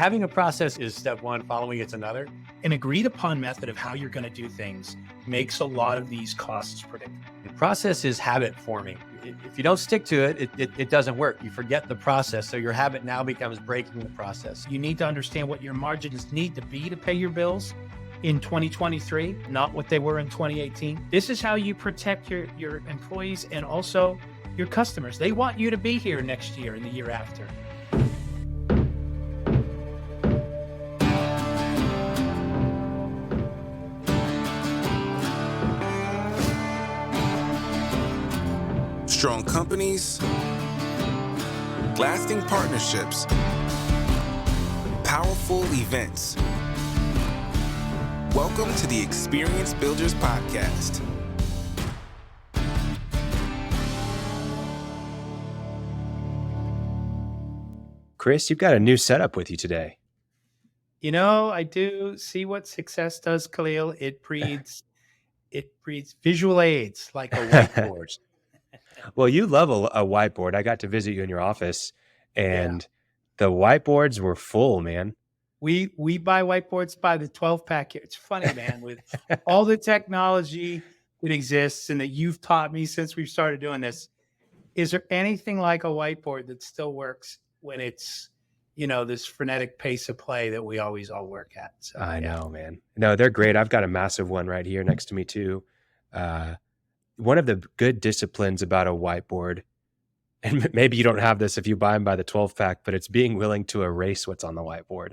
Having a process is step one, following it's another. An agreed upon method of how you're going to do things makes a lot of these costs predictable. The process is habit forming. If you don't stick to it, it doesn't work. You forget the process. So your habit now becomes breaking the process. You need to understand what your margins need to be to pay your bills in 2023, not what they were in 2018. This is how you protect your employees and also your customers. They want you to be here next year and the year after. Strong companies, lasting partnerships, powerful events. Welcome to the Experience Builders Podcast. Chris, you've got a new setup with you today. You know, I do see what success does, Khalil. It breeds visual aids like a whiteboard. Well, you love a whiteboard. I got to visit you in your office, and the whiteboards were full, man. We buy whiteboards by the 12-pack here. It's funny, man, with all the technology that exists and that you've taught me since we've started doing this. Is there anything like a whiteboard that still works when it's, you know, this frenetic pace of play that we always all work at? So, I know, man. No, they're great. I've got a massive one right here next to me too. One of the good disciplines about a whiteboard, and maybe you don't have this if you buy them by the 12-pack, but it's being willing to erase what's on the whiteboard.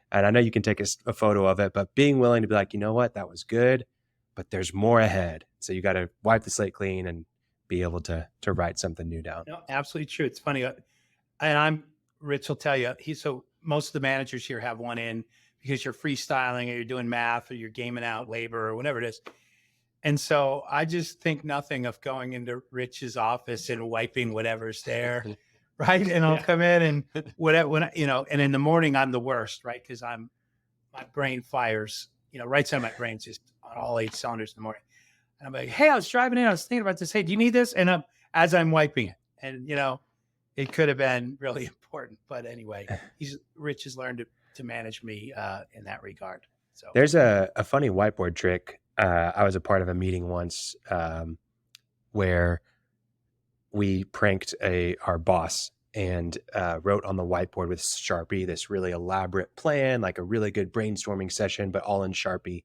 And I know you can take a photo of it, but being willing to be like, you know what, that was good, but there's more ahead. So you got to wipe the slate clean and be able to write something new down. No, absolutely true. It's funny. And Rich will tell you, so most of the managers here have one in because you're freestyling or you're doing math or you're gaming out labor or whatever it is. And so I just think nothing of going into Rich's office and wiping whatever's there, right? And I'll come in and whatever, and in the morning I'm the worst, right? Because my brain fires, right side of my brain's just on all 8 cylinders in the morning. And I'm like, hey, I was driving in, I was thinking about this. Hey, do you need this? And as I'm wiping it, and it could have been really important, but anyway, Rich has learned to manage me in that regard. So there's a funny whiteboard trick. I was a part of a meeting once where we pranked our boss and wrote on the whiteboard with Sharpie this really elaborate plan, like a really good brainstorming session, but all in Sharpie.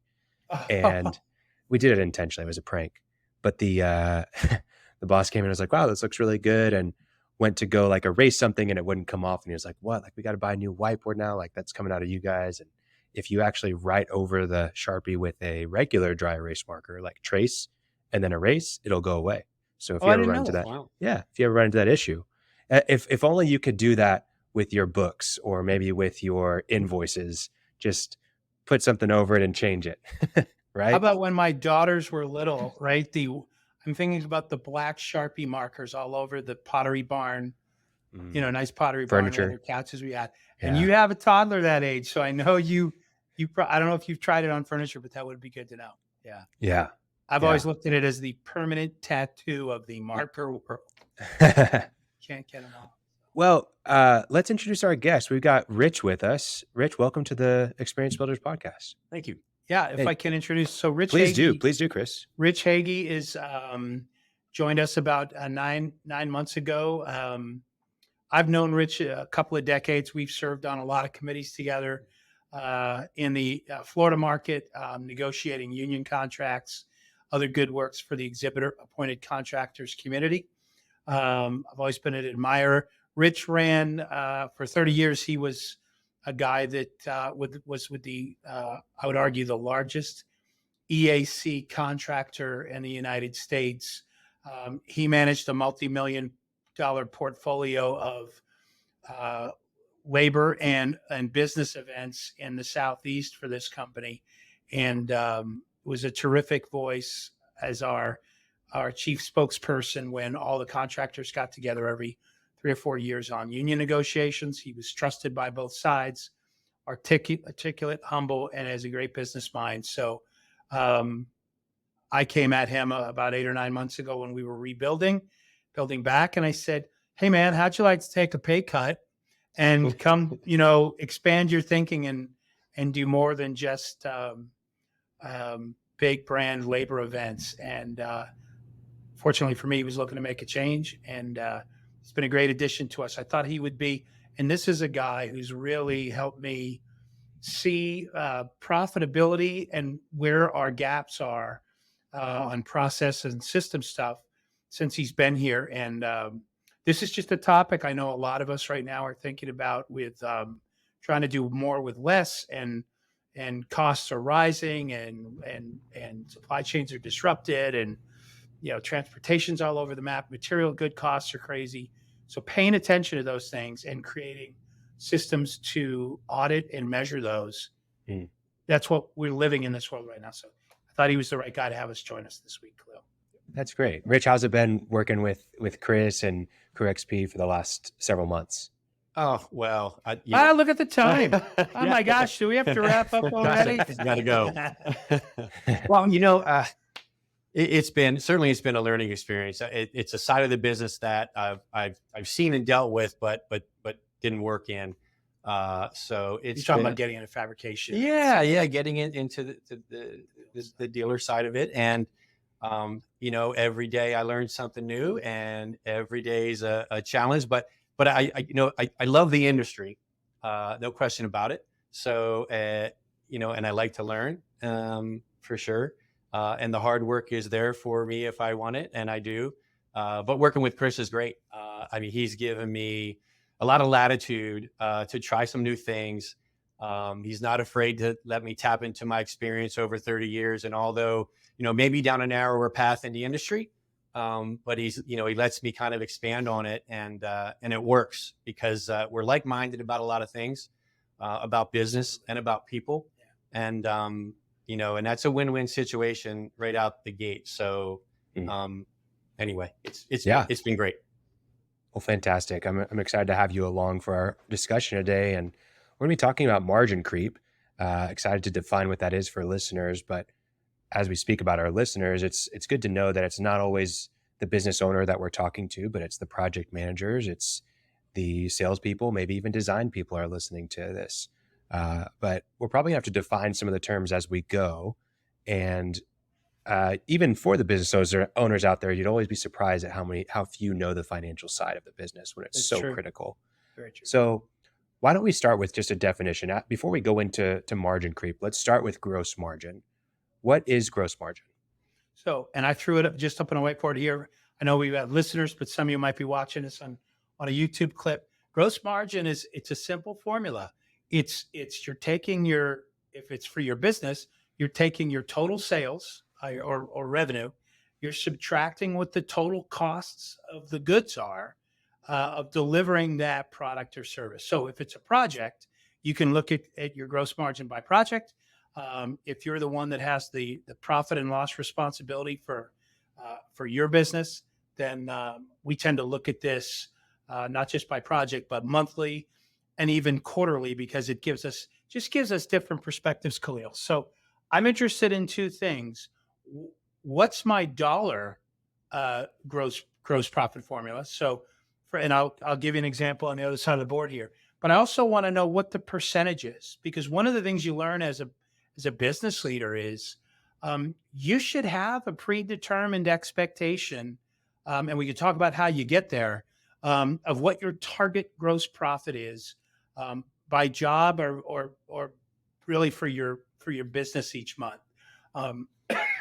And we did it intentionally. It was a prank. But the the boss came in and was like, wow, this looks really good. And went to go like erase something and it wouldn't come off. And he was like, what? Like, we got to buy a new whiteboard now? Like, that's coming out of you guys. And if you actually write over the Sharpie with a regular dry erase marker, like trace and then erase, it'll go away. So if you ever run into that, if you ever run into that issue, if only you could do that with your books or maybe with your invoices, just put something over it and change it, right? How about when my daughters were little, right? I'm thinking about the black Sharpie markers all over the Pottery Barn, nice Pottery Furniture. Barn couches we had. And you have a toddler that age, so I know I don't know if you've tried it on furniture, but that would be good to know. Yeah. Yeah. I've always looked at it as the permanent tattoo of the marker world. Can't get them all. Well, let's introduce our guest. We've got Rich with us. Rich, welcome to the Experience Builders Podcast. Thank you. Yeah, if I can introduce. So Rich Please Heagy, Please do, Chris. Rich Heagy is joined us about 9 months ago. I've known Rich a couple of decades. We've served on a lot of committees together in the Florida market, negotiating union contracts, other good works for the exhibitor appointed contractors community. I've always been an admirer. Rich ran for 30 years. He was a guy that was with the, I would argue, the largest EAC contractor in the United States. He managed a multi-million-dollar portfolio of labor and business events in the Southeast for this company, and was a terrific voice as our chief spokesperson when all the contractors got together every 3 or 4 years on union negotiations. He was trusted by both sides, articulate, humble, and has a great business mind. So I came at him about 8 or 9 months ago when we were building back. And I said, hey man, how'd you like to take a pay cut and come, expand your thinking and do more than just big brand labor events. And fortunately for me, he was looking to make a change, and it's been a great addition to us. I thought he would be, and this is a guy who's really helped me see profitability and where our gaps are on process and system stuff since he's been here. And this is just a topic I know a lot of us right now are thinking about with trying to do more with less, and costs are rising, and supply chains are disrupted, and transportation's all over the map. Material good costs are crazy. So paying attention to those things and creating systems to audit and measure those. That's what we're living in this world right now. So I thought he was the right guy to have us join us this week, Khalil. That's great. Rich, how's it been working with Chris and Crew XP for the last several months? Oh, well. Look at the time. Oh, my gosh. Do we have to wrap up already? Got to go. Well, it's been a learning experience. It's a side of the business that I've seen and dealt with, but didn't work in. So it's You're talking about getting into fabrication. Yeah, getting into the dealer side of it, and every day I learn something new, and every day is a challenge. But I love the industry, no question about it. So and I like to learn for sure. And the hard work is there for me if I want it, and I do. But working with Chris is great. He's given me a lot of latitude to try some new things. He's not afraid to let me tap into my experience over 30 years. And although, maybe down a narrower path in the industry, but he lets me kind of expand on it, and it works because we're like-minded about a lot of things, about business and about people. And, and that's a win-win situation right out the gate. So anyway, it's been great. Well, fantastic. I'm excited to have you along for our discussion today. And we're going to be talking about margin creep. Excited to define what that is for listeners. But as we speak about our listeners, it's good to know that it's not always the business owner that we're talking to, but it's the project managers, it's the salespeople, maybe even design people are listening to this. But we'll probably have to define some of the terms as we go. And even for the business owners out there, you'd always be surprised at how few know the financial side of the business when it's so true. critical. Very true. So why don't we start with just a definition? Before we go into margin creep, let's start with gross margin. What is gross margin? So, and I threw it up just up on a whiteboard here. I know we've got listeners, but some of you might be watching this on a YouTube clip. Gross margin it's a simple formula. It's you're taking if it's for your business, you're taking your total sales or revenue, you're subtracting what the total costs of the goods are of delivering that product or service. So if it's a project, you can look at your gross margin by project. If you're the one that has the profit and loss responsibility for your business, then we tend to look at this not just by project, but monthly and even quarterly, because it gives us different perspectives, Khalil. So I'm interested in two things. What's my dollar gross profit formula? So and I'll give you an example on the other side of the board here. But I also want to know what the percentage is, because one of the things you learn as a business leader is you should have a predetermined expectation, and we can talk about how you get there, of what your target gross profit is by job or really for your business each month.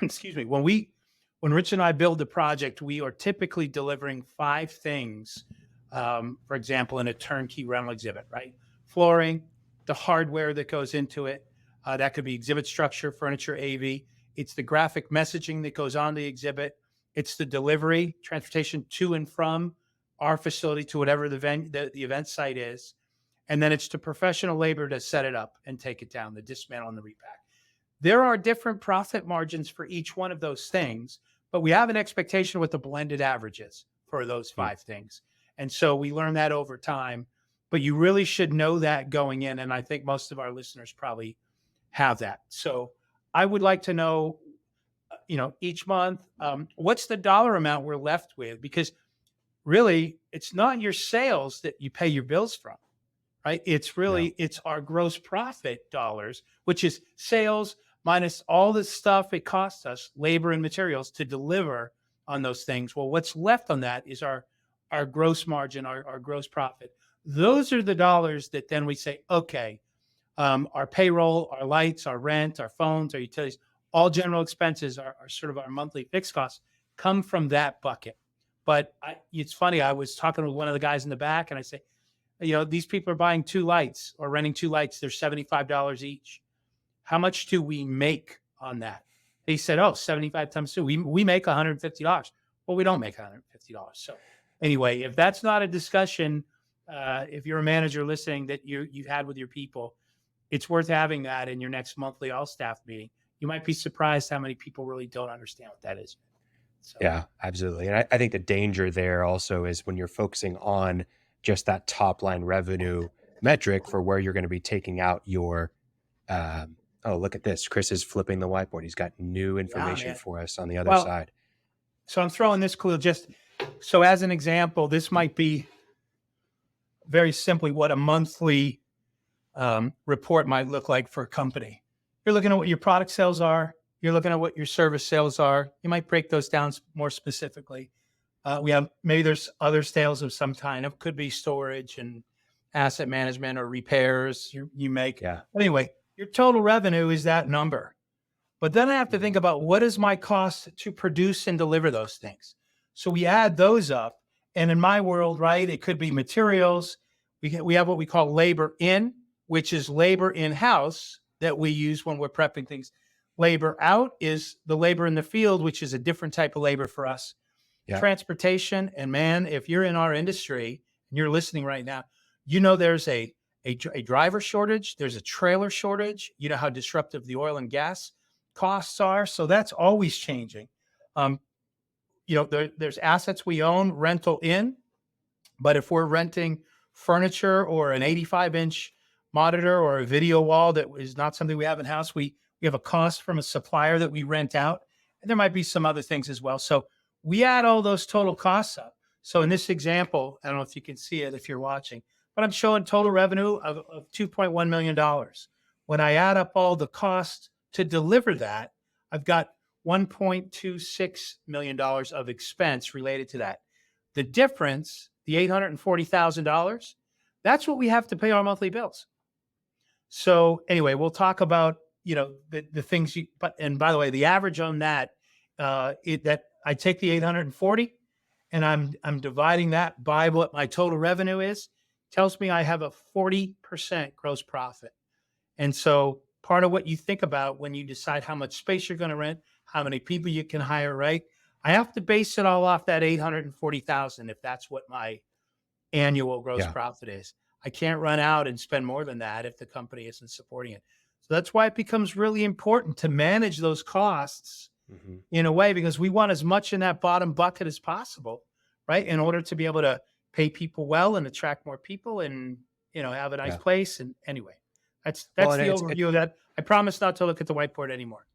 Excuse me. When Rich and I build a project, we are typically delivering 5 things. For example, in a turnkey rental exhibit, right? Flooring, the hardware that goes into it. That could be exhibit structure, furniture, AV. It's the graphic messaging that goes on the exhibit. It's the delivery, transportation to and from our facility to whatever the event site is. And then it's the professional labor to set it up and take it down, the dismantle and the repack. There are different profit margins for each one of those things, but we have an expectation of what the blended average is for those 5 things. And so we learn that over time, but you really should know that going in. And I think most of our listeners probably have that. So I would like to know, each month, what's the dollar amount we're left with? Because really, it's not your sales that you pay your bills from. right? It's really, it's our gross profit dollars, which is sales minus all the stuff it costs us, labor and materials to deliver on those things. Well, what's left on that is our gross margin, our gross profit. Those are the dollars that then we say, okay, our payroll, our lights, our rent, our phones, our utilities, all general expenses are sort of our monthly fixed costs come from that bucket. But it's funny, I was talking with one of the guys in the back and I say, these people are buying 2 lights or renting 2 lights. They're $75 each. How much do we make on that? He said, 75 times 2. We make $150. Well, we don't make $150. So anyway, if that's not a discussion, if you're a manager listening that you've had with your people, it's worth having that in your next monthly all staff meeting. You might be surprised how many people really don't understand what that is. So. Yeah, absolutely. And I think the danger there also is when you're focusing on just that top line revenue metric for where you're going to be taking out your, look at this. Chris is flipping the whiteboard. He's got new information for us on the other side. So I'm throwing this clue so as an example, this might be very simply what a monthly report might look like for a company. You're looking at what your product sales are. You're looking at what your service sales are. You might break those down more specifically. Maybe there's other sales of some kind. It could be storage and asset management or repairs you make. Yeah. Anyway, your total revenue is that number. But then I have to think about what is my cost to produce and deliver those things. So we add those up. And in my world, right, it could be materials. We have what we call labor in, which is labor in-house that we use when we're prepping things. Labor out is the labor in the field, which is a different type of labor for us. Yeah. Transportation. And man, if you're in our industry and you're listening right now, there's a driver shortage. There's a trailer shortage. You know how disruptive the oil and gas costs are. So that's always changing. There's assets we own, rental in, but if we're renting furniture or an 85-inch monitor or a video wall that is not something we have in house, we have a cost from a supplier that we rent out. And there might be some other things as well. So we add all those total costs up. So in this example, I don't know if you can see it if you're watching, but I'm showing total revenue of $2.1 million. When I add up all the costs to deliver that, I've got $1.26 million of expense related to that. The difference, the $840,000, that's what we have to pay our monthly bills. So anyway, we'll talk about, the things and by the way, the average on that, that I take the 840 and I'm dividing that by what my total revenue is, tells me I have a 40% gross profit. And so part of what you think about when you decide how much space you're going to rent, how many people you can hire, right? I have to base it all off that 840,000 if that's what my annual gross profit is. I can't run out and spend more than that if the company isn't supporting it. So that's why it becomes really important to manage those costs in a way, because we want as much in that bottom bucket as possible, right? In order to be able to pay people well and attract more people and, have a nice place. And anyway, that's the overview of that. I promise not to look at the whiteboard anymore.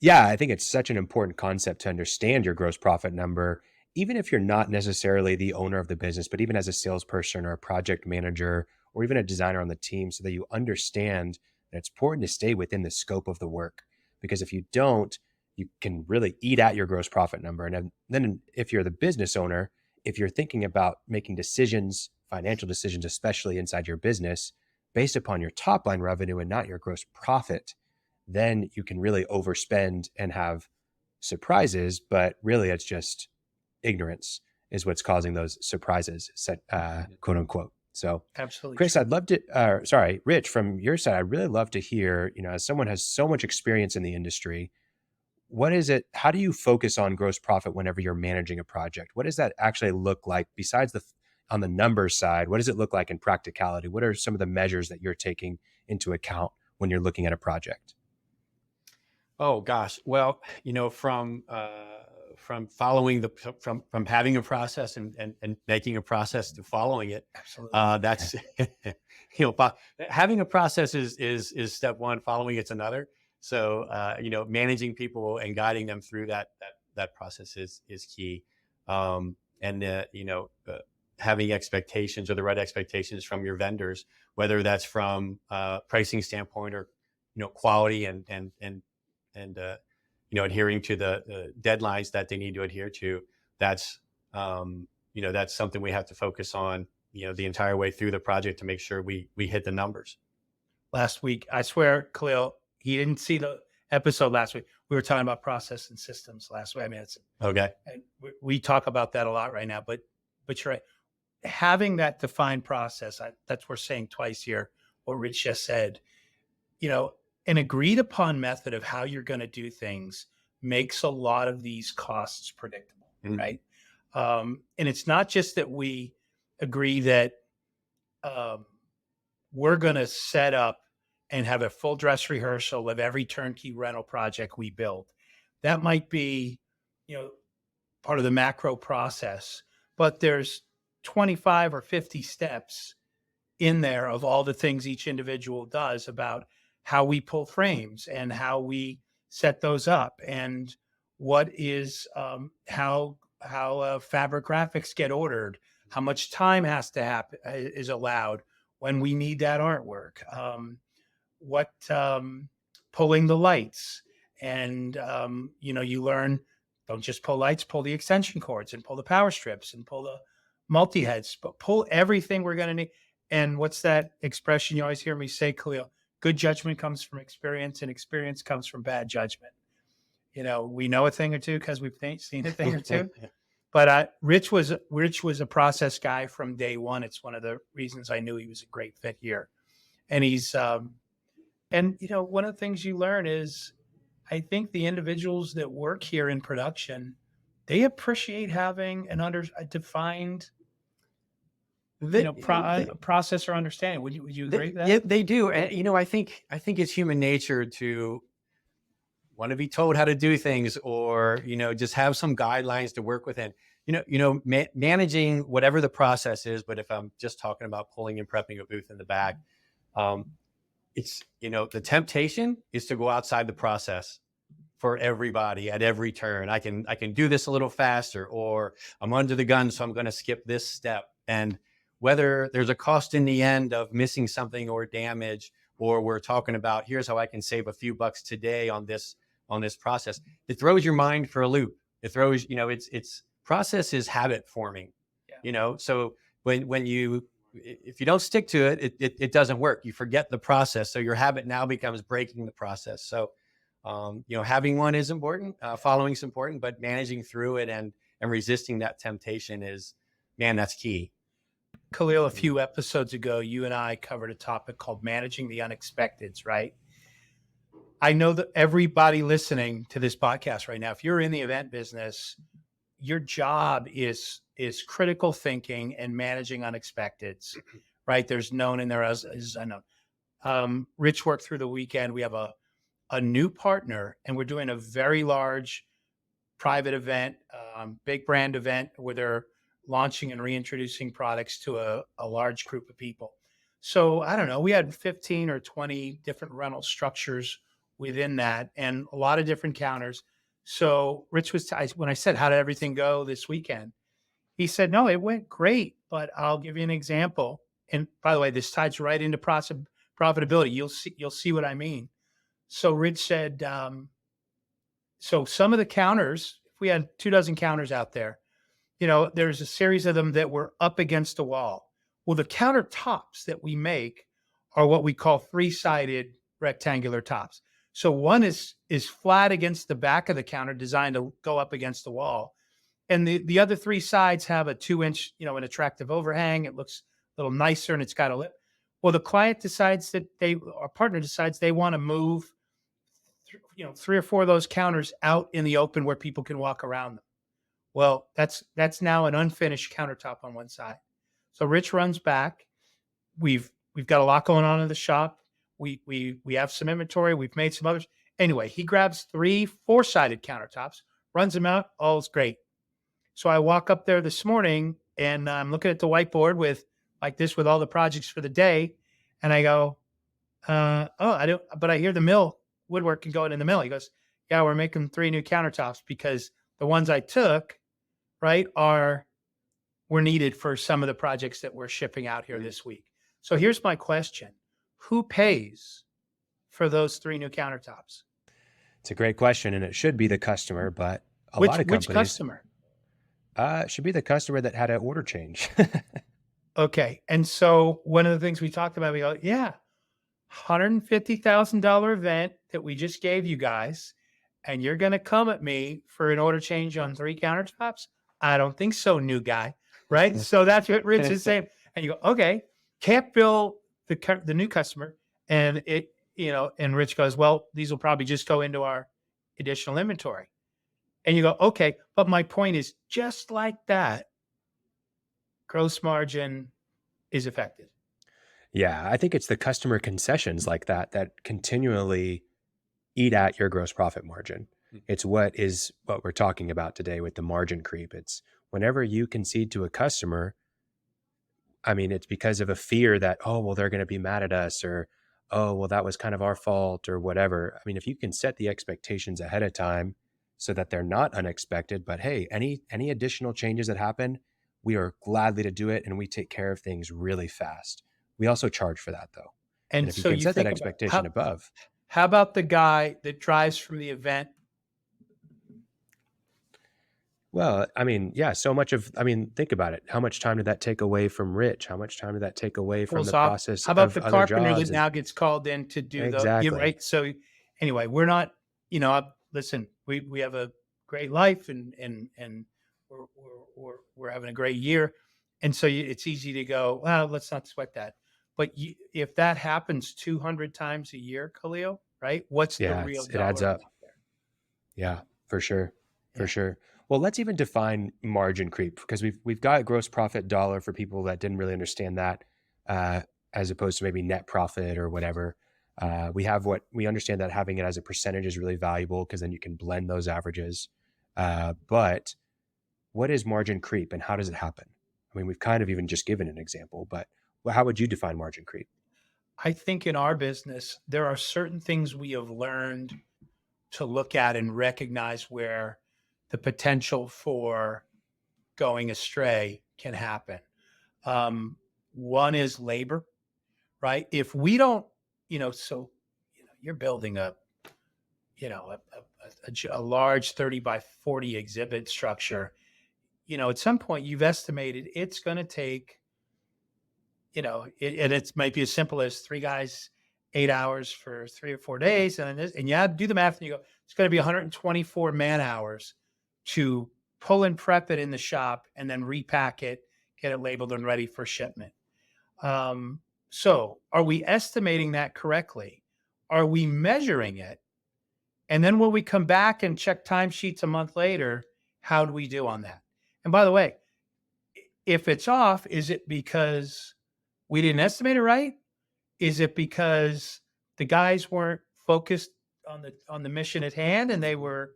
Yeah, I think it's such an important concept to understand your gross profit number, even if you're not necessarily the owner of the business, but even as a salesperson or a project manager or even a designer on the team, so that you understand that it's important to stay within the scope of the work. Because if you don't, you can really eat at your gross profit number. And then if you're the business owner, if you're thinking about making decisions, financial decisions, especially inside your business, based upon your top line revenue and not your gross profit, then you can really overspend and have surprises. But really, it's just ignorance is what's causing those surprises, quote unquote. So absolutely, Chris, I'd love to, Rich, from your side, I'd really love to hear, as someone has so much experience in the industry, what is it, how do you focus on gross profit whenever you're managing a project? What does that actually look like besides on the numbers side? What does it look like in practicality? What are some of the measures that you're taking into account when you're looking at a project? Oh gosh. Well, from following from having a process and making a process to following it. Absolutely. That's, having a process is step one, following it's another. So, managing people and guiding them through that process is key. having expectations or the right expectations from your vendors, whether that's from pricing standpoint or, quality and adhering to the deadlines that they need to adhere to. That's, that's something we have to focus on, the entire way through the project to make sure we hit the numbers. Last week, I swear, Khalil, he didn't see the episode last week. We were talking about process and systems last week. I mean, it's okay. And we talk about that a lot right now, but you're right. Having that defined process, that's we're saying twice here, what Rich just said, an agreed upon method of how you're going to do things makes a lot of these costs predictable, right? And it's not just that we agree that we're going to set up and have a full dress rehearsal of every turnkey rental project we build. That might be, part of the macro process, but there's 25 or 50 steps in there of all the things each individual does about how we pull frames and how we set those up and what is how fabric graphics get ordered, how much time has to happen is allowed when we need that artwork, what pulling the lights, and you learn, don't just pull lights, pull the extension cords and pull the power strips and pull the multi-heads, but pull everything we're going to need. And what's that expression you always hear me say, Khalil? Good judgment comes from experience, and experience comes from bad judgment. We know a thing or two because we've seen a thing or two. But Rich was a process guy from day one. It's one of the reasons I knew he was a great fit here. And he's one of the things you learn is, I think the individuals that work here in production, they appreciate having a defined process or understanding. Would you agree with that? Yeah, they do. And, I think it's human nature to want to be told how to do things, or, just have some guidelines to work within, managing whatever the process is. But if I'm just talking about pulling and prepping a booth in the back, it's, the temptation is to go outside the process for everybody at every turn. I can do this a little faster, or I'm under the gun, so I'm going to skip this step. And whether there's a cost in the end of missing something or damage, or we're talking about, here's how I can save a few bucks today on this process, it throws your mind for a loop. It throws, it's process is habit forming, so when if you don't stick to it, it doesn't work. You forget the process. So your habit now becomes breaking the process. So, having one is important, following is important, but managing through it and resisting that temptation is, that's key. Khalil, a few episodes ago, you and I covered a topic called managing the unexpecteds, right? I know that everybody listening to this podcast right now, if you're in the event business, your job is critical thinking and managing unexpecteds, right? There's known in there as I know. Rich worked through the weekend. We have a new partner, and we're doing a very large private event, big brand event where they're launching and reintroducing products to a large group of people. So I don't know, we had 15 or 20 different rental structures within that and a lot of different counters. So Rich when I said, how did everything go this weekend? He said, no, it went great, but I'll give you an example. And by the way, this ties right into profitability. You'll see what I mean. So Rich said, so some of the counters, if we had 24 counters out there, there's a series of them that were up against the wall. Well, the countertops that we make are what we call 3-sided rectangular tops. So one is flat against the back of the counter, designed to go up against the wall. And the other 3 sides have a 2-inch, an attractive overhang. It looks a little nicer and it's got a lip. Well, the client decides that our partner decides they want to move, 3 or 4 of those counters out in the open where people can walk around them. Well, that's now an unfinished countertop on one side. So Rich runs back. We've got a lot going on in the shop. We have some inventory. We've made some others. Anyway, he grabs 3 4-sided countertops, runs them out. All's great. So I walk up there this morning and I'm looking at the whiteboard with all the projects for the day. And I go, but I hear the mill woodworking going in the mill. He goes, yeah, we're making 3 new countertops because the ones I took, right, were needed for some of the projects that we're shipping out here this week. So here's my question. Who pays for those 3 new countertops? It's a great question, and it should be the customer, but a lot of Which companies customer? Should be the customer that had an order change. Okay. And so one of the things we talked about, we go, yeah, $150,000 event that we just gave you guys, and you're going to come at me for an order change on 3 countertops? I don't think so, new guy. Right. So that's what Rich is saying. And you go, okay, can't bill the new customer. And and Rich goes, well, these will probably just go into our additional inventory. And you go, okay, but my point is, just like that, gross margin is affected. Yeah, I think it's the customer concessions like that continually eat at your gross profit margin. It's what we're talking about today with the margin creep. It's whenever you concede to a customer, I mean, it's because of a fear that, oh, well, they're going to be mad at us, or, oh, well, that was kind of our fault, or whatever. I mean, if you can set the expectations ahead of time so that they're not unexpected, but hey, any additional changes that happen, we are gladly to do it, and we take care of things really fast. We also charge for that, though. And if so you can set that think expectation above. How about the guy that drives from the event? Well, I mean, yeah, think about it. How much time did that take away from Rich? How much time did that take away from the process How about of the other carpenter jobs? that now gets called in to do Exactly. right? So anyway, we're not, listen, we have a great life, and we're having a great year. And so it's easy to go, well, let's not sweat that. But if that happens 200 times a year, Khalil, right? What's the real it adds dollar up. amount there? Yeah, for sure. For sure. Well, let's even define margin creep, because we've got gross profit dollar for people that didn't really understand that, as opposed to maybe net profit or whatever. We understand that having it as a percentage is really valuable, because then you can blend those averages. But what is margin creep, and how does it happen? I mean, we've kind of even just given an example, but how would you define margin creep? I think in our business, there are certain things we have learned to look at and recognize where the potential for going astray can happen. One is labor, right? If we don't, you're building a large 30 by 40 exhibit structure. At some point you've estimated it's going to take, and it might be as simple as 3 guys, 8 hours for 3 or 4 days. And you do the math and you go, it's going to be 124 man hours to pull and prep it in the shop and then repack it, get it labeled and ready for shipment. So are we estimating that correctly? Are we measuring it? And then when we come back and check timesheets a month later, how do we do on that? And by the way, if it's off, is it because we didn't estimate it right? Is it because the guys weren't focused on the mission at hand and they were,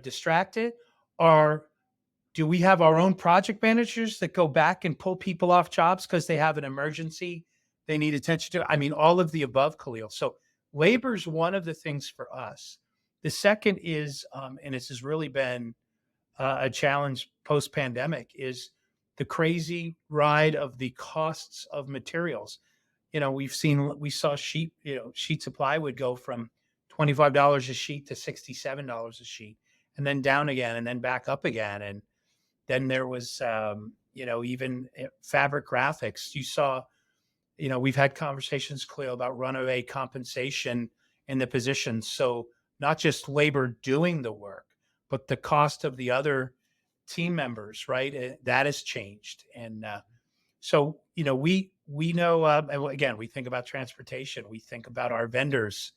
distracted? Or do we have our own project managers that go back and pull people off jobs because they have an emergency they need attention to? I mean, all of the above, Khalil. So labor is one of the things for us. The second is, and this has really been a challenge post-pandemic, is the crazy ride of the costs of materials. We saw sheet supply would go from $25 a sheet to $67 a sheet, and then down again, and then back up again. And then there was, even fabric graphics. You saw, we've had conversations, Cleo, about runaway compensation in the positions. So not just labor doing the work, but the cost of the other team members, right? That has changed. And so, we know, again, we think about transportation. We think about our vendors.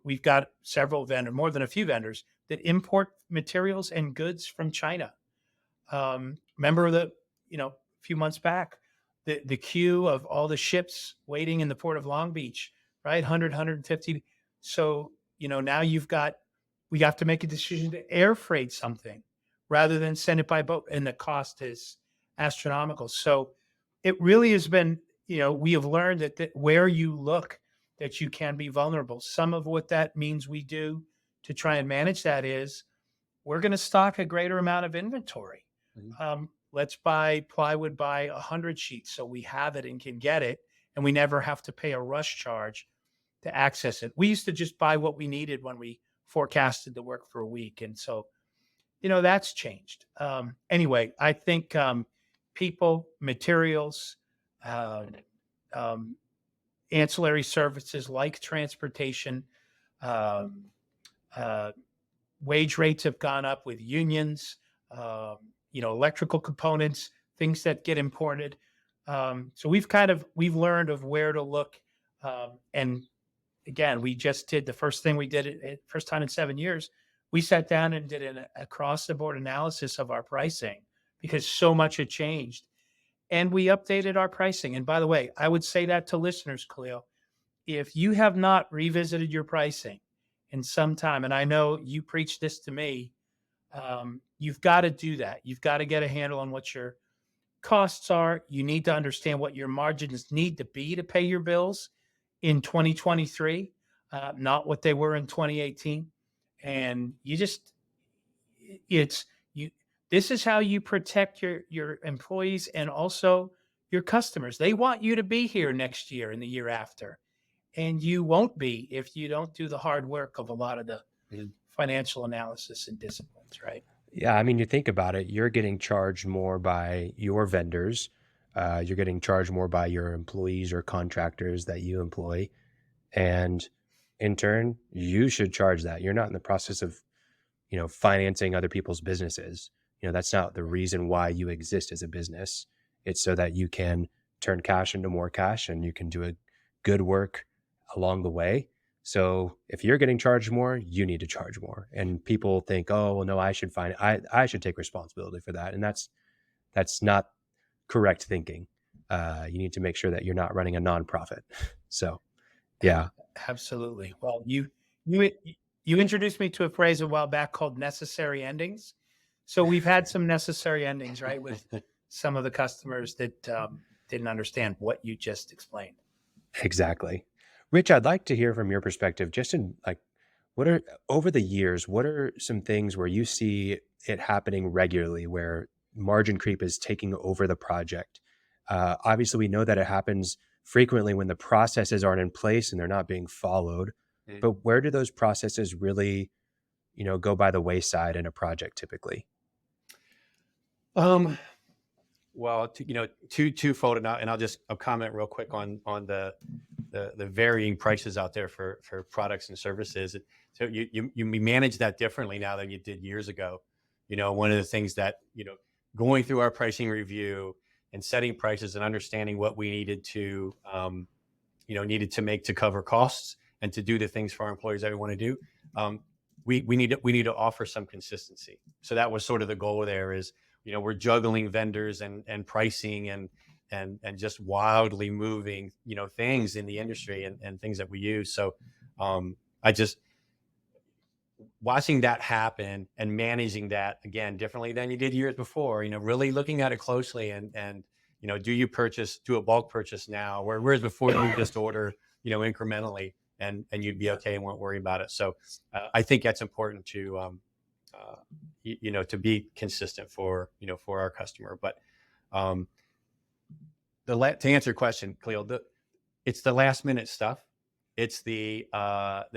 We've got more than a few vendors that import materials and goods from China. Remember a few months back, the queue of all the ships waiting in the port of Long Beach, right? 100, 150. So, now we have to make a decision to air freight something rather than send it by boat. And the cost is astronomical. So it really has been, we have learned that where you look, that you can be vulnerable. Some of what that means we do to try and manage that is we're going to stock a greater amount of inventory. let's buy plywood by 100 sheets so we have it and can get it, and we never have to pay a rush charge to access it. We used to just buy what we needed when we forecasted the work for a week. And so, that's changed. Anyway, I think people, materials, um, um, ancillary services like transportation, um, uh, wage rates have gone up with unions, electrical components, things that get imported. So we've learned of where to look. And again, we just did the first thing we did it first time in 7 years. We sat down and did an across the board analysis of our pricing because so much had changed, and we updated our pricing. And by the way, I would say that to listeners, Khalil, if you have not revisited your pricing in some time, and I know you preach this to me, you've got to do that. You've got to get a handle on what your costs are. You need to understand what your margins need to be to pay your bills in 2023, not what they were in 2018. And this is how you protect your employees and also your customers. They want you to be here next year and the year after, and you won't be if you don't do the hard work of a lot of the financial analysis and disciplines, right? Yeah, I mean, you think about it, you're getting charged more by your vendors. You're getting charged more by your employees or contractors that you employ. And in turn, you should charge that. You're not in the process of, financing other people's businesses. That's not the reason why you exist as a business. It's so that you can turn cash into more cash and you can do a good work along the way. So if you're getting charged more, you need to charge more. And people think, oh, well, no, I should take responsibility for that. And that's not correct thinking. You need to make sure that you're not running a nonprofit. So, yeah. Absolutely. Well, you introduced me to a phrase a while back called necessary endings. So we've had some necessary endings, right, with some of the customers that didn't understand what you just explained. Exactly. Rich, I'd like to hear from your perspective, just in over the years, what are some things where you see it happening regularly where margin creep is taking over the project? Obviously, we know that it happens frequently when the processes aren't in place and they're not being followed. But where do those processes really, go by the wayside in a project typically? Well, twofold, and I'll comment real quick on the varying prices out there for products and services. So you manage that differently now than you did years ago. One of the things that going through our pricing review and setting prices and understanding what we needed to make to cover costs and to do the things for our employees that we want to do. We need to offer some consistency. So that was sort of the goal there is, we're juggling vendors and pricing and just wildly moving, things in the industry and things that we use. So I just watching that happen and managing that again differently than you did years before, really looking at it closely and do you do a bulk purchase now, whereas before you just order, incrementally and you'd be okay and won't worry about it. So I think that's important to to be consistent for our customer. But to answer your question, Khalil, it's the last minute stuff. It's the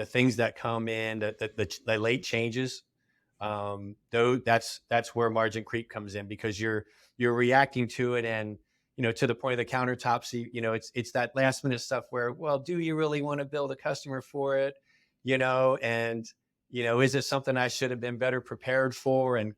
things that come in, the late changes. Though that's where margin creep comes in because you're reacting to it and to the point of the countertops. It's that last minute stuff where, well, do you really want to build a customer for it? And is it something I should have been better prepared for? And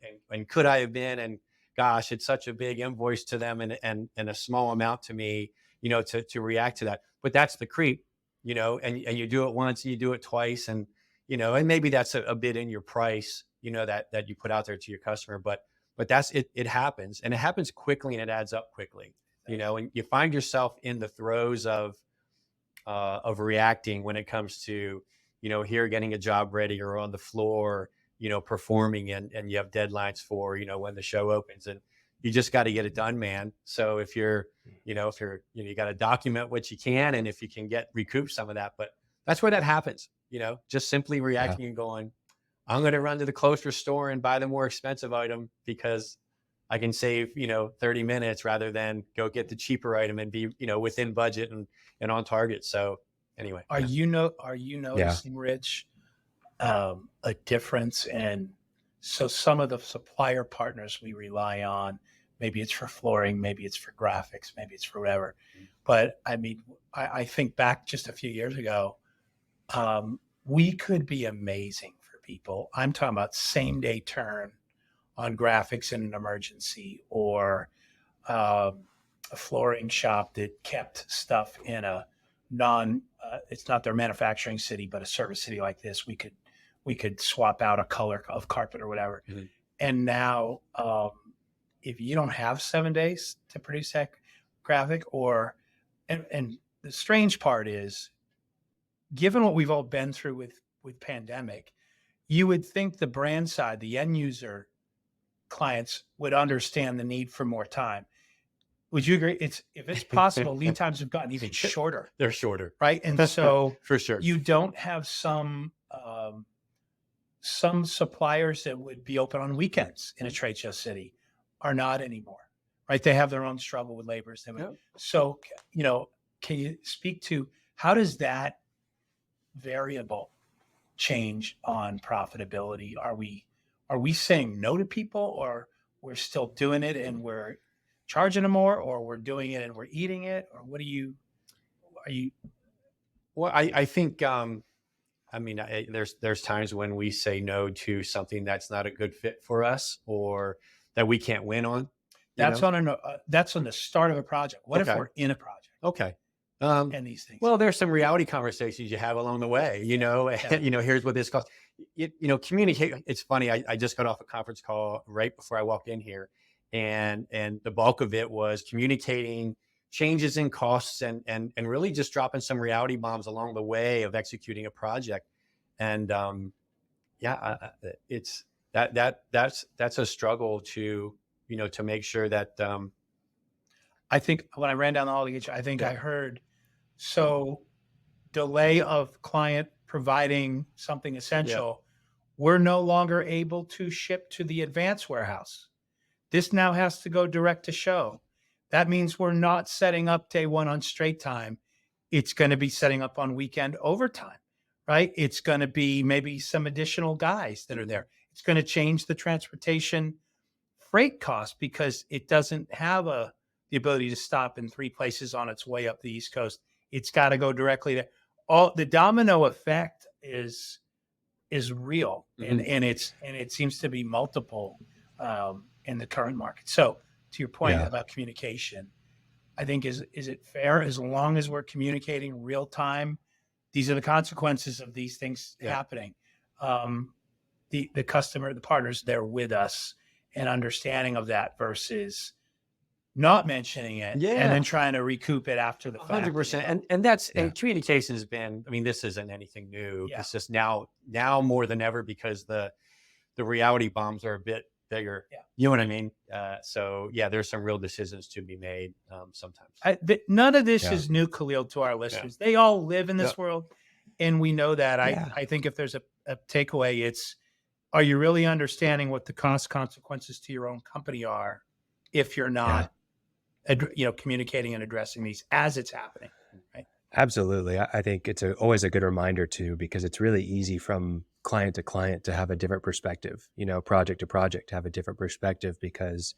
could I have been? And gosh, it's such a big invoice to them and a small amount to me, to react to that. But that's the creep, and you do it once, and you do it twice. And, and maybe that's a bit in your price, that you put out there to your customer. But that's it. It happens, and it happens quickly, and it adds up quickly, and you find yourself in the throes of reacting when it comes to, here getting a job ready or on the floor, performing and you have deadlines for, when the show opens and you just got to get it done, man. So if you got to document what you can, and if you can recoup some of that, but that's where that happens, just simply reacting and going, I'm going to run to the closer store and buy the more expensive item because I can save, 30 minutes rather than go get the cheaper item and be, within budget and on target. So anyway. Are you Yeah. noticing, Rich, a difference in, so some of the supplier partners we rely on, maybe it's for flooring, maybe it's for graphics, maybe it's for whatever. But I mean, I think back just a few years ago, we could be amazing for people. I'm talking about same day turn on graphics in an emergency, or a flooring shop that kept stuff in a it's not their manufacturing city, but a service city like this. We could swap out a color of carpet or whatever. Mm-hmm. And now, if you don't have 7 days to produce that graphic, and the strange part is, given what we've all been through with pandemic, you would think the brand side, the end user clients, would understand the need for more time. Would you agree? If it's possible, lead times have gotten even shorter, They're shorter. right? And so For sure. you don't have some suppliers that would be open on weekends in a trade show city are not anymore, right? They have their own struggle with labor. Yep. So, can you speak to how does that variable change on profitability? Are we saying no to people, or we're still doing it and we're charging them more, or we're doing it and we're eating it, or what are you? Well, I think, there's times when we say no to something that's not a good fit for us, or that we can't win on. That's on the start of a project. What if Okay. we're in a project Okay. and these things? Well, there's some reality conversations you have along the way, and, here's what this costs. Communicate. It's funny. I just got off a conference call right before I walked in here, and the bulk of it was communicating changes in costs and really just dropping some reality bombs along the way of executing a project. And it's that's a struggle to make sure that I think when I ran down all the, I think I heard, so delay of client providing something essential, we're no longer able to ship to the advanced warehouse. This now has to go direct to show. That means we're not setting up day one on straight time. It's going to be setting up on weekend overtime, right? It's going to be maybe some additional guys that are there. It's going to change the transportation freight cost because it doesn't have the ability to stop in 3 places on its way up the East Coast. It's got to go directly there. All the domino effect is real, Mm-hmm. and it seems to be multiple in the current market. So to your point about communication, I think is it fair, as long as we're communicating real time, these are the consequences of these things happening. The customer, the partners, they're with us, and understanding of that versus not mentioning it and then trying to recoup it after the fact. 100%. And that's and communication has been, this isn't anything new. Yeah. It's just now more than ever, because the reality bombs are a bit bigger. Yeah. You know what I mean? So there's some real decisions to be made sometimes. None of this is new, Khalil, to our listeners. They all live in this world, and we know that. I think if there's a takeaway, it's, are you really understanding what the consequences to your own company are if you're not communicating and addressing these as it's happening, right? Absolutely. I think it's always a good reminder too, because it's really easy from client to client to have a different perspective, project to project to have a different perspective, because,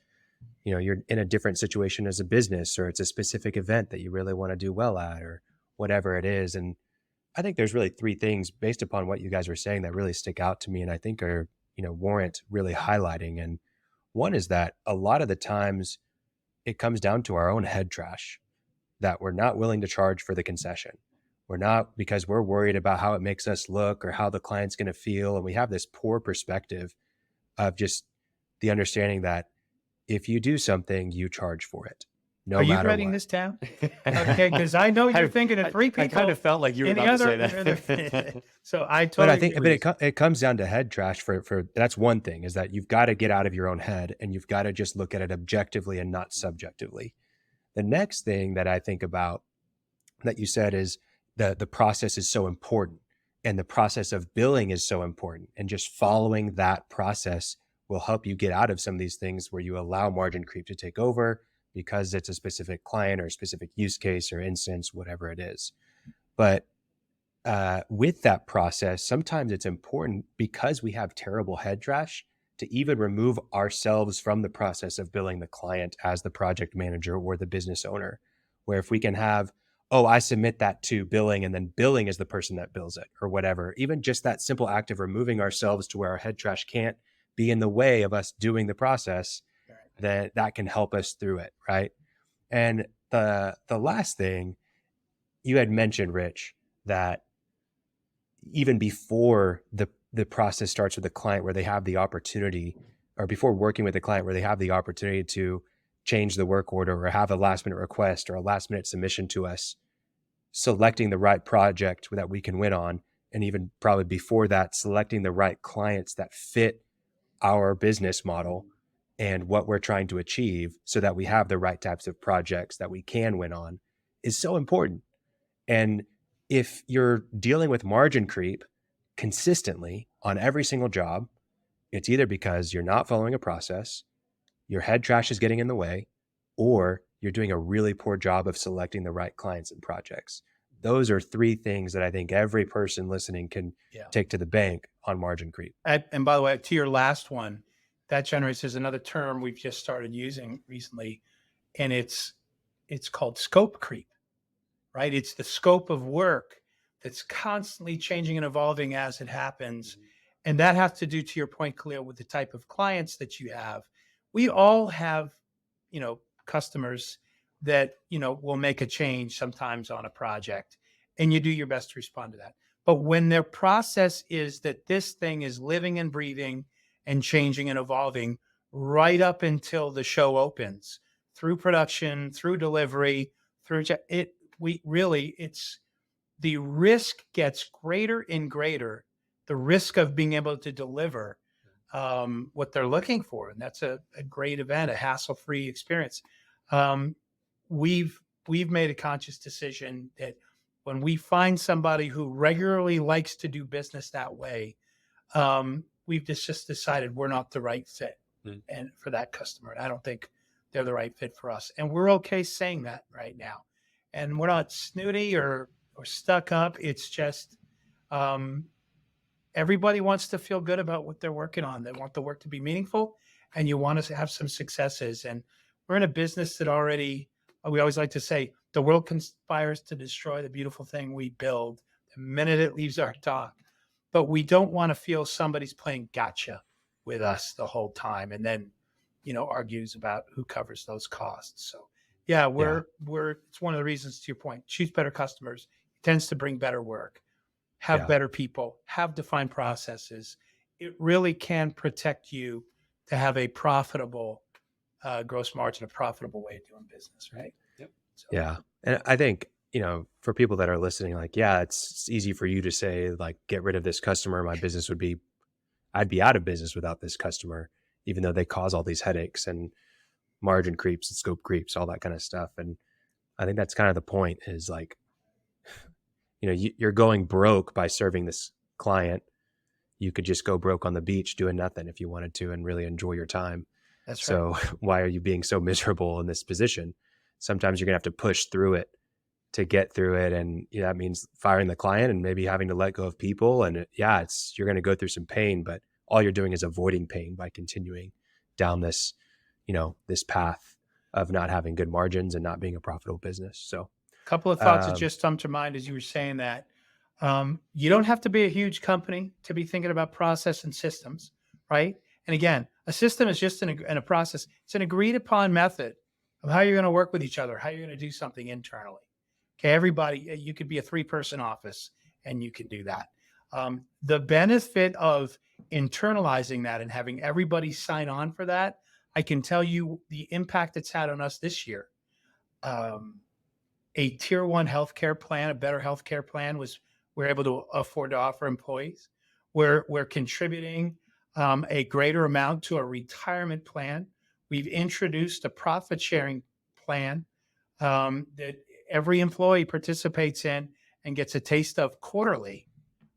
you're in a different situation as a business, or it's a specific event that you really want to do well at, or whatever it is. And I think there's really 3 things based upon what you guys were saying that really stick out to me, and I think are, warrant really highlighting. And one is that a lot of the times it comes down to our own head trash, that we're not willing to charge for the concession. We're not, because we're worried about how it makes us look or how the client's going to feel. And we have this poor perspective of just the understanding that if you do something, you charge for it. Are you writing this down? Okay, because I know you're thinking of 3 people. I kind of felt like you were about to say that. So I totally. But it comes down to head trash for that's one thing, is that you've got to get out of your own head, and you've got to just look at it objectively and not subjectively. The next thing that I think about that you said is the process is so important, and the process of billing is so important, and just following that process will help you get out of some of these things where you allow margin creep to take over because it's a specific client or a specific use case or instance, whatever it is. But with that process, sometimes it's important, because we have terrible head trash, to even remove ourselves from the process of billing the client as the project manager or the business owner. Where if we can have, oh, I submit that to billing and then billing is the person that bills it or whatever, even just that simple act of removing ourselves to where our head trash can't be in the way of us doing the process, that can help us through it, right? And the last thing you had mentioned, Rich, that even before the process starts with the client, where they have the opportunity, or before working with the client, where they have the opportunity to change the work order or have a last minute request or a last minute submission to us, selecting the right project that we can win on. And even probably before that, selecting the right clients that fit our business model and what we're trying to achieve, so that we have the right types of projects that we can win on, is so important. And if you're dealing with margin creep consistently on every single job, it's either because you're not following a process, your head trash is getting in the way, or you're doing a really poor job of selecting the right clients and projects. Those are three things that I think every person listening can take to the bank on margin creep. And by the way, to your last one, that generates is another term we've just started using recently, and it's called scope creep, right? It's the scope of work that's constantly changing and evolving as it happens. And that has to do, to your point, Khalil, with the type of clients that you have. We all have, customers that, will make a change sometimes on a project, and you do your best to respond to that. But when their process is that this thing is living and breathing and changing and evolving right up until the show opens, through production, through delivery, it's the risk gets greater and greater, the risk of being able to deliver what they're looking for. And that's a great event, a hassle-free experience. We've made a conscious decision that when we find somebody who regularly likes to do business that way, we've just decided we're not the right fit and for that customer. And I don't think they're the right fit for us. And we're okay saying that right now. And we're not snooty or stuck up. It's just everybody wants to feel good about what they're working on. They want the work to be meaningful, and you want us to have some successes. And we're in a business that already, we always like to say, the world conspires to destroy the beautiful thing we build the minute it leaves our dock. But we don't want to feel somebody's playing gotcha with us the whole time and then, argues about who covers those costs. So yeah, it's one of the reasons, to your point, choose better customers. It tends to bring better work, have better people, have defined processes. It really can protect you to have a profitable gross margin, a profitable way of doing business, right? Yep. So, Yeah. And I think, for people that are listening, like, it's easy for you to say, like, get rid of this customer. I'd be out of business without this customer, even though they cause all these headaches and margin creeps and scope creeps, all that kind of stuff. And I think that's kind of the point, is like, you're going broke by serving this client. You could just go broke on the beach doing nothing if you wanted to and really enjoy your time. that's right. So why are you being so miserable in this position? Sometimes you're gonna have to push through it to get through it. And that means firing the client and maybe having to let go of people. And you're going to go through some pain, but all you're doing is avoiding pain by continuing down this, this path of not having good margins and not being a profitable business. So a couple of thoughts that just come to mind as you were saying that. You don't have to be a huge company to be thinking about process and systems, right? And again, a system is just a process. It's an agreed upon method of how you're going to work with each other, how you're going to do something internally. Okay, everybody, you could be a 3-person office and you can do that. The benefit of internalizing that and having everybody sign on for that, I can tell you the impact it's had on us this year. A tier 1 healthcare plan, a better healthcare plan, we're able to afford to offer employees. We're contributing a greater amount to a retirement plan. We've introduced a profit sharing plan that every employee participates in and gets a taste of quarterly,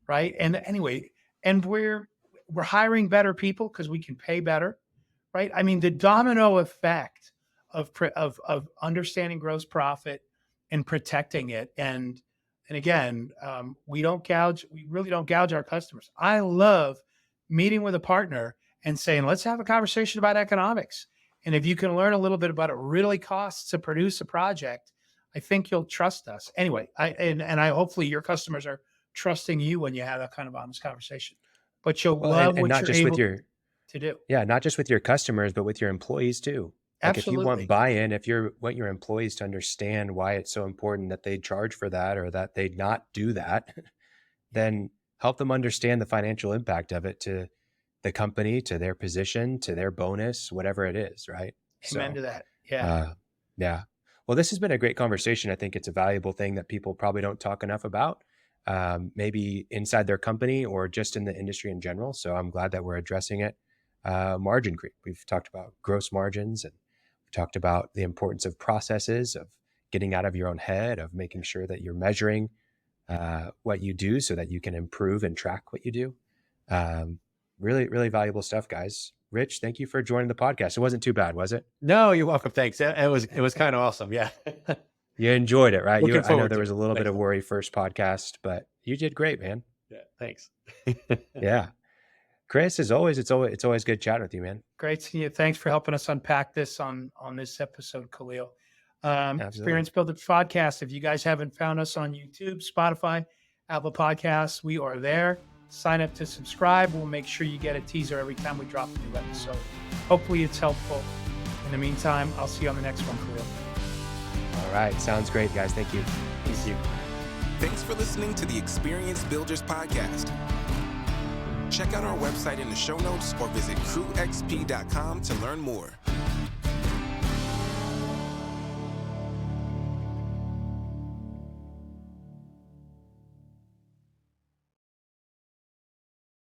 right? And anyway, and we're hiring better people because we can pay better, right? I mean, the domino effect of understanding gross profit and protecting it. And again, we really don't gouge our customers. I love meeting with a partner and saying, let's have a conversation about economics. And if you can learn a little bit about what it really costs to produce a project, I think you'll trust us. Anyway, I hopefully your customers are trusting you when you have that kind of honest conversation. But you'll love what not you're just able with your to do. Yeah, not just with your customers, but with your employees too. Like if you Absolutely. want buy-in, if you want your employees to understand why it's so important that they charge for that or that they not do that, then help them understand the financial impact of it to the company, to their position, to their bonus, whatever it is, right? Amen to that. Yeah. Yeah. Well, this has been a great conversation. I think it's a valuable thing that people probably don't talk enough about, maybe inside their company or just in the industry in general. So I'm glad that we're addressing it. Margin creep. We've talked about gross margins, and we talked about the importance of processes, of getting out of your own head, of making sure that you're measuring what you do so that you can improve and track what you do. Really, really valuable stuff, guys. Rich, thank you for joining the podcast. It wasn't too bad, was it? No, you're welcome. Thanks. It was kind of awesome. Yeah. You enjoyed it, right? Looking I know forward there to was it. a little bit Thanks. of worry first podcast, but you did great, man. Yeah. Thanks. Yeah. Chris, as always, it's always good chatting with you, man. Great seeing you. Thanks for helping us unpack this on this episode, Khalil. Absolutely. Experience Builders Podcast. If you guys haven't found us on YouTube, Spotify, Apple Podcasts, we are there. Sign up to subscribe. We'll make sure you get a teaser every time we drop a new episode. Hopefully it's helpful. In the meantime, I'll see you on the next one, Khalil. All right. Sounds great, guys. Thank you. Thank you. Thanks for listening to the Experience Builders Podcast. Check out our website in the show notes or visit crewxp.com to learn more.